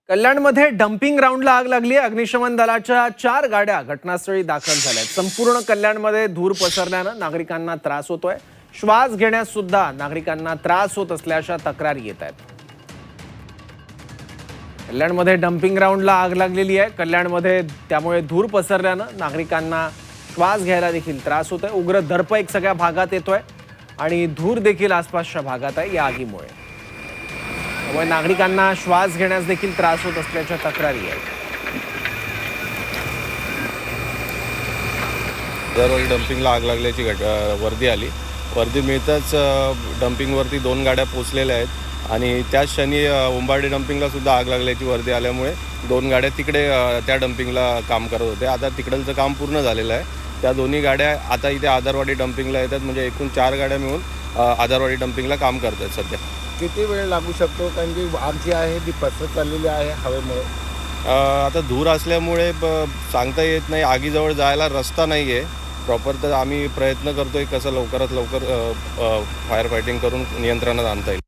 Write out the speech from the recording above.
कल्याणमध्ये डम्पिंग ग्राउंडला आग लागली आहे। अग्निशमन दलाच्या 4 गाड्या घटनास्थळी दाखल झाल्या आहेत। संपूर्ण कल्याणमध्ये धूर पसरल्यानं नागरिकांना त्रास होतोय। श्वास घेण्यास सुद्धा नागरिकांना त्रास होत असल्याच्या तक्रारी येत आहेत। कल्याणमध्ये डम्पिंग ग्राउंडला आग लागलेली आहे। कल्याणमध्ये त्यामुळे धूर पसरल्यानं नागरिकांना श्वास घ्यायला देखील त्रास होतोय। उग्र दर्प एक सगळ्या भागात येतोय आणि धूर देखील आसपासच्या भागात आहे या आगीमुळे। त्यामुळे नागरिकांना श्वास घेण्यास देखील त्रास होत असल्याच्या तक्रारी आहेत। दररोज डम्पिंगला आग लागल्याची वर्दी आली। वर्दी मिळताच डम्पिंगवरती 2 गाड्या पोचलेल्या आहेत आणि त्याच क्षणी उंबारडे डम्पिंगला सुद्धा आग लागल्याची वर्दी आल्यामुळे 2 गाड्या तिकडे त्या डम्पिंगला काम करत होते। आता तिकडचं काम पूर्ण झालेलं आहे। त्या दोन्ही गाड्या आता इथे आधारवाडी डम्पिंगला येतात, म्हणजे एकूण 4 गाड्या मिळून आधारवाडी डम्पिंगला काम करत आहेत सध्या। किती वेळ लागू शकतो, कारण की आग जी आहे ती पसरत चाललेली आहे हवेमुळे? आता धूर असल्यामुळे सांगता येत नाही। आगीजवळ जायला रस्ता नाही आहे प्रॉपर, तर आम्ही प्रयत्न करतोय कसं लवकरात लवकर फायर फायटिंग करून नियंत्रणात आणता येईल।